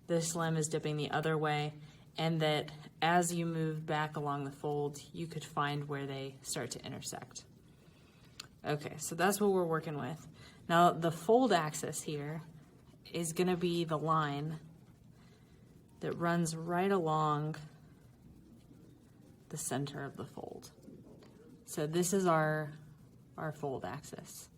this limb is dipping the other way, and that as you move back along the fold, you could find where they start to intersect. Okay, so that's what we're working with. Now the fold axis here is going to be the line that runs right along the center of the fold. So this is our fold axis.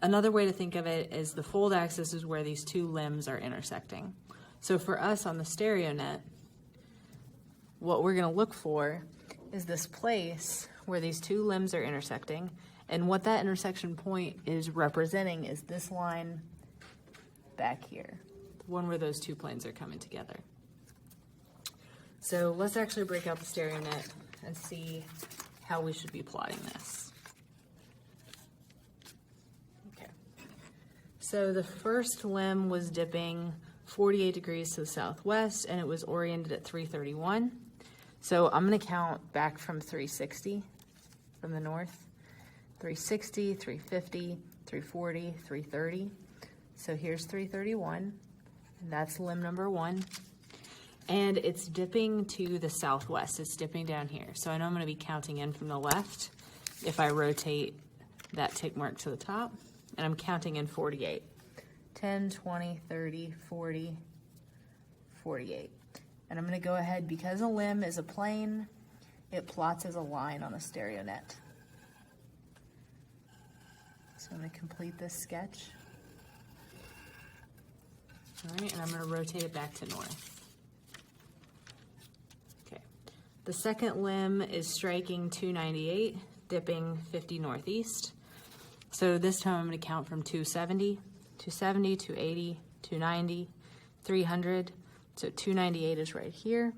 Another way to think of it is the fold axis is where these two limbs are intersecting. So for us on the stereo net, what we're going to look for is this place where these two limbs are intersecting, and what that intersection point is representing is this line back here, the one where those two planes are coming together. So let's actually break out the stereo net and see how we should be plotting this. Okay. So the first limb was dipping 48 degrees to the southwest, and it was oriented at 331. So I'm going to count back from 360 from the north. 360, 350, 340, 330. So here's 331, and that's limb number 1. And it's dipping to the southwest. It's dipping down here. So I know I'm going to be counting in from the left if I rotate that tick mark to the top. And I'm counting in 48. 10, 20, 30, 40, 48. And I'm going to go ahead, because a limb is a plane, it plots as a line on a stereo net. So I'm going to complete this sketch. All right, and I'm going to rotate it back to north. Okay. The second limb is striking 298, dipping 50 northeast. So this time I'm going to count from 270, 270, 280, 290, 300. So 298 is right here.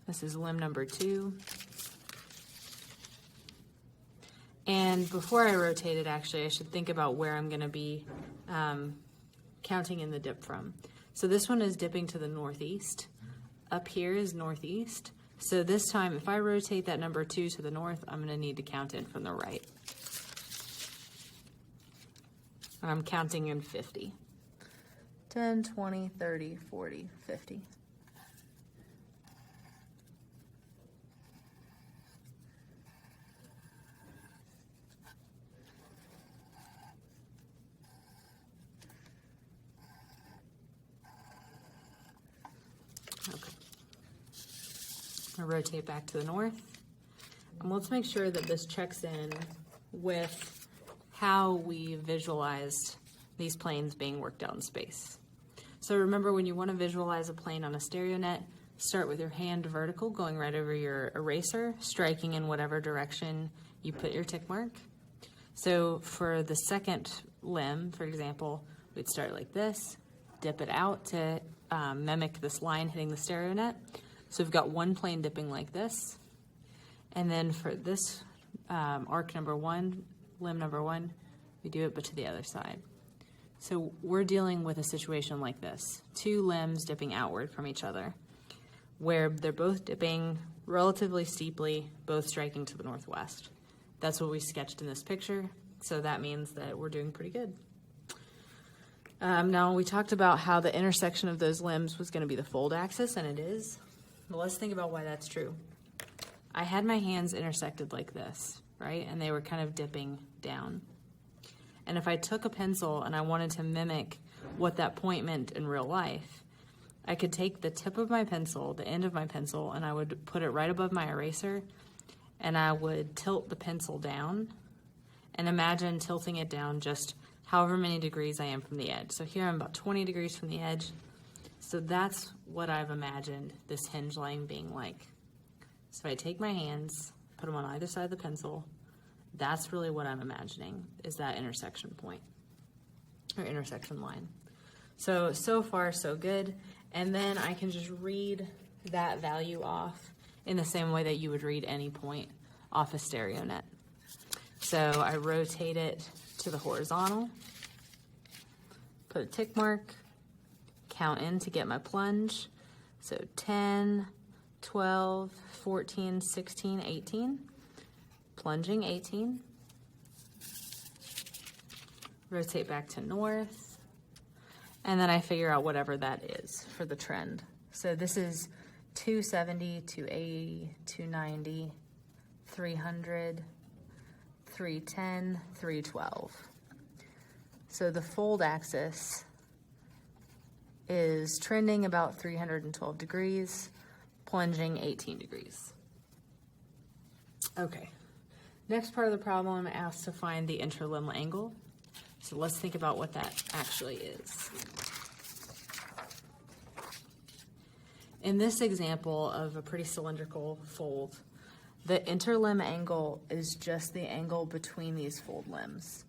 This is limb number 2. And before I rotate it, actually, I should think about where I'm going to be counting in the dip from. So this one is dipping to the northeast. Up here is northeast. So this time, if I rotate that number 2 to the north, I'm going to need to count in from the right. I'm counting in 50. 10, 20, 30, 40, 50. Okay. I'll rotate back to the north. And let's make sure that this checks in with how we visualized these planes being worked out in space. So remember, when you want to visualize a plane on a stereo net, start with your hand vertical, going right over your eraser, striking in whatever direction you put your tick mark. So for the second limb, for example, we'd start like this, dip it out to mimic this line hitting the stereo net. So we've got one plane dipping like this. And then for this arc number 1, limb number 1, we do it but to the other side. So we're dealing with a situation like this, 2 limbs dipping outward from each other, where they're both dipping relatively steeply, both striking to the northwest. That's what we sketched in this picture, so that means that we're doing pretty good. Now, we talked about how the intersection of those limbs was going to be the fold axis, and it is. But let's think about why that's true. I had my hands intersected like this, right? And they were kind of dipping down. And if I took a pencil and I wanted to mimic what that point meant in real life, I could take the tip of my pencil, the end of my pencil, and I would put it right above my eraser, and I would tilt the pencil down, and imagine tilting it down just however many degrees I am from the edge. So here I'm about 20 degrees from the edge. So that's what I've imagined this hinge line being like. So if I take my hands, put them on either side of the pencil, that's really what I'm imagining, is that intersection point, or intersection line. So far, so good. And then I can just read that value off in the same way that you would read any point off a stereo net. So I rotate it to the horizontal, put a tick mark, count in to get my plunge. So 10, 12, 14, 16, 18. Plunging 18. Rotate back to north. and then I figure out whatever that is for the trend. So this is 270, 280, 290, 300, 310, 312. So the fold axis is trending about 312 degrees, plunging 18 degrees. Okay, next part of the problem, I'm asked to find the interlimb angle. So let's think about what that actually is. In this example of a pretty cylindrical fold, the interlimb angle is just the angle between these fold limbs.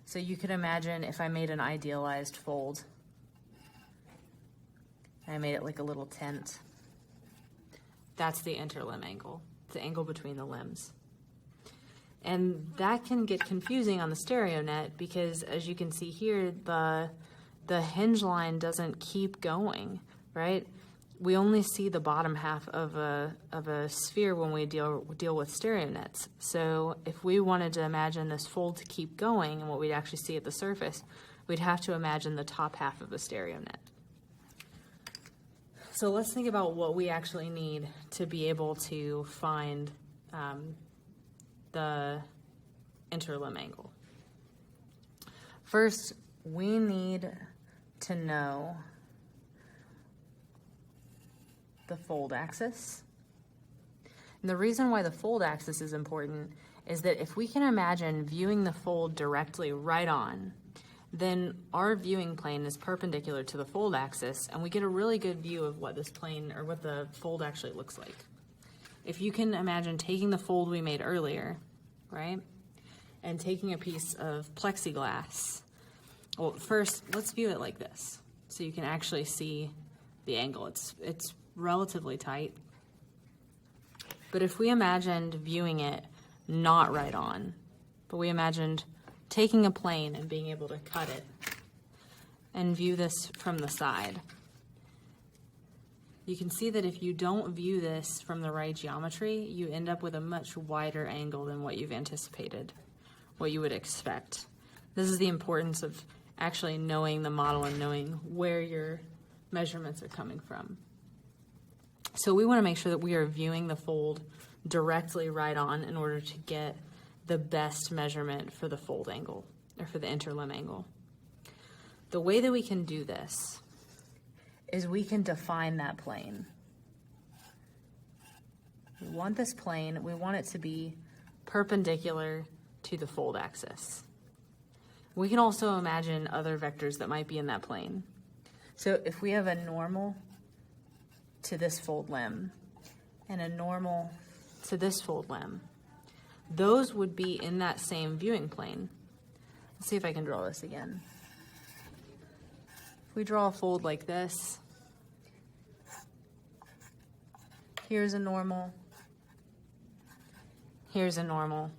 So you could imagine if I made an idealized fold, and I made it like a little tent, that's the interlimb angle, the angle between the limbs. And that can get confusing on the stereo net because, as you can see here, the hinge line doesn't keep going, right? We only see the bottom half of a sphere when we deal with stereo nets. So if we wanted to imagine this fold to keep going and what we'd actually see at the surface, we'd have to imagine the top half of a stereo net. So let's think about what we actually need to be able to find the interlimb angle. First, we need to know the fold axis. And the reason why the fold axis is important is that if we can imagine viewing the fold directly right on, then our viewing plane is perpendicular to the fold axis, and we get a really good view of what this plane or what the fold actually looks like. If you can imagine taking the fold we made earlier, right, and taking a piece of plexiglass, well, first, let's view it like this, so you can actually see the angle. It's relatively tight. But if we imagined viewing it not right on, but we imagined taking a plane and being able to cut it and view this from the side, you can see that if you don't view this from the right geometry, you end up with a much wider angle than what you've anticipated, what you would expect. This is the importance of actually knowing the model and knowing where your measurements are coming from. So we want to make sure that we are viewing the fold directly right on in order to get the best measurement for the fold angle, or for the interlimb angle. The way that we can do this is we can define that plane. We want this plane, we want it to be perpendicular to the fold axis. We can also imagine other vectors that might be in that plane. So if we have a normal to this fold limb and a normal to this fold limb, those would be in that same viewing plane. Let's see if I can draw this again. If we draw a fold like this, here's a normal, here's a normal.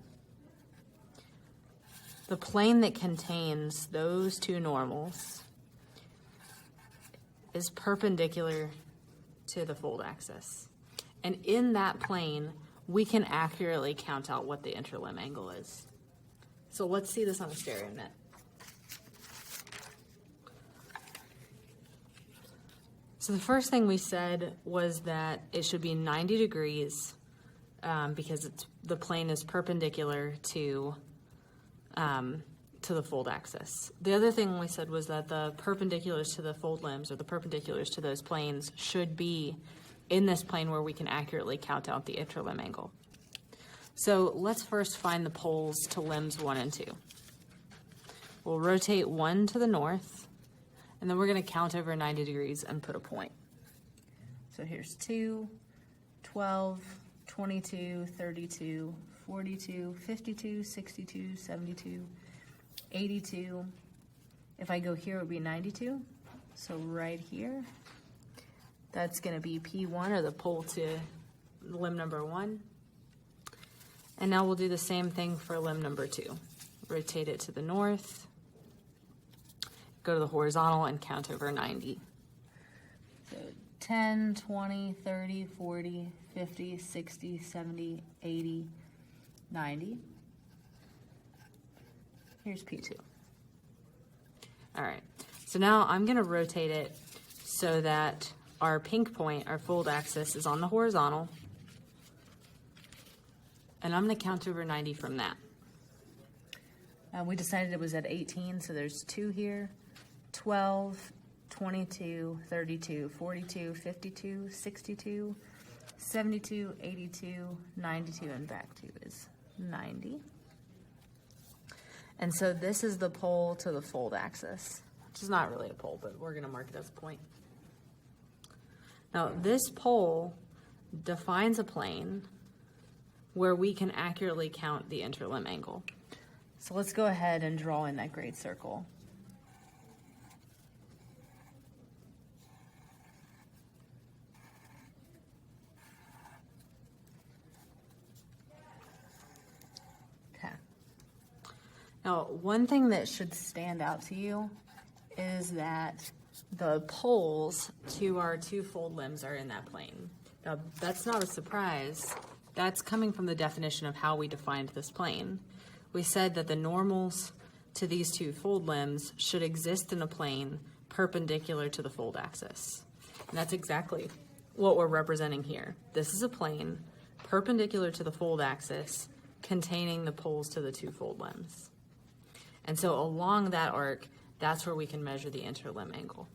The plane that contains those two normals is perpendicular to the fold axis. And in that plane, we can accurately count out what the interlimb angle is. So let's see this on a stereo net. So the first thing we said was that it should be 90 degrees because the plane is perpendicular to the fold axis. The other thing we said was that the perpendiculars to the fold limbs, or the perpendiculars to those planes, should be in this plane where we can accurately count out the interlimb angle. So let's first find the poles to limbs 1 and 2. We'll rotate 1 to the north, and then we're going to count over 90 degrees and put a point. So here's 2, 12, 22, 32, 42, 52, 62, 72, 82. If I go here, it would be 92. So right here, that's going to be P1, or the pole to limb number 1. And now we'll do the same thing for limb number 2. Rotate it to the north, go to the horizontal, and count over 90. So 10, 20, 30, 40, 50, 60, 70, 80, 90. Here's P2. All right, So now I'm going to rotate it so that our pink point, our fold axis, is on the horizontal. And I'm going to count over 90 from that. We decided it was at 18, so there's 2 here. 12, 22, 32, 42, 52, 62, 72, 82, 92, and back 2 is 90. And so this is the pole to the fold axis, which is not really a pole, but we're going to mark it as a point. Now, this pole defines a plane where we can accurately count the interlimb angle. So let's go ahead and draw in that great circle. Okay. Now, one thing that should stand out to you is that the poles to our 2 fold limbs are in that plane. Now, that's not a surprise. That's coming from the definition of how we defined this plane. We said that the normals to these 2 fold limbs should exist in a plane perpendicular to the fold axis. And that's exactly what we're representing here. This is a plane perpendicular to the fold axis containing the poles to the 2 fold limbs. And so along that arc, that's where we can measure the interlimb angle.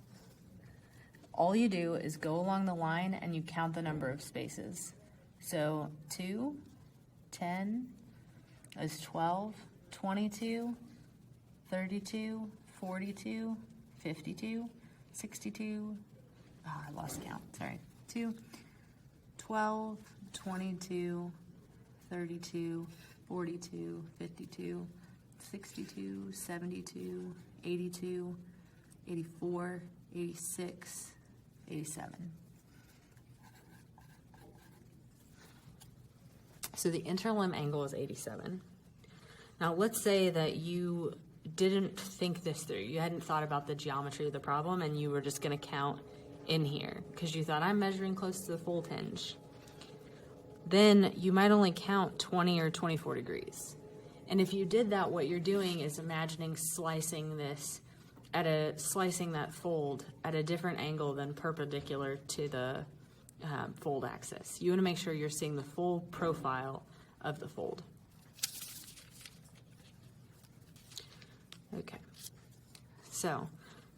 All you do is go along the line and you count the number of spaces. So 2, 10, is 12, 22, 32, 42, 52, 62, I lost count, sorry, 2, 12, 22, 32, 42, 52, 62, 72, 82, 84, 86, 87. So the interlimb angle is 87. Now let's say that you didn't think this through. You hadn't thought about the geometry of the problem and you were just going to count in here because you thought I'm measuring close to the fold hinge. Then you might only count 20 or 24 degrees. And if you did that, what you're doing is imagining slicing that fold at a different angle than perpendicular to the fold axis. You want to make sure you're seeing the full profile of the fold. Okay, so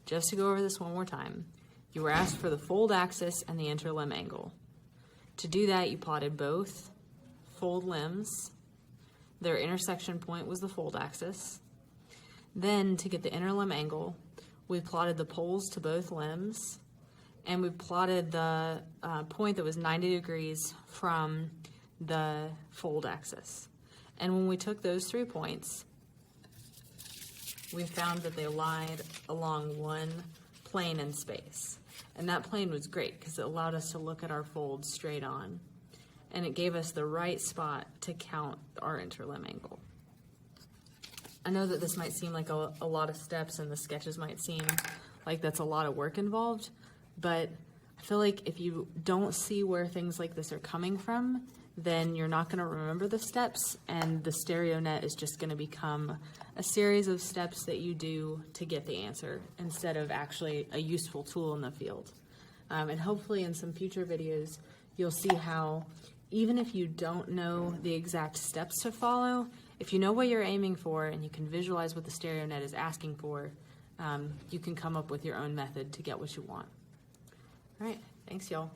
just to go over this one more time, you were asked for the fold axis and the interlimb angle. To do that, you plotted both fold limbs. Their intersection point was the fold axis. Then to get the interlimb angle, we plotted the poles to both limbs, and we plotted the point that was 90 degrees from the fold axis. And when we took those 3 points, we found that they lied along one plane in space. And that plane was great because it allowed us to look at our fold straight on. And it gave us the right spot to count our interlimb angle. I know that this might seem like a lot of steps and the sketches might seem like that's a lot of work involved, but I feel like if you don't see where things like this are coming from, then you're not going to remember the steps, and the stereo net is just going to become a series of steps that you do to get the answer instead of actually a useful tool in the field. And hopefully in some future videos, you'll see how even if you don't know the exact steps to follow, if you know what you're aiming for and you can visualize what the stereo net is asking for, you can come up with your own method to get what you want. All right, thanks y'all.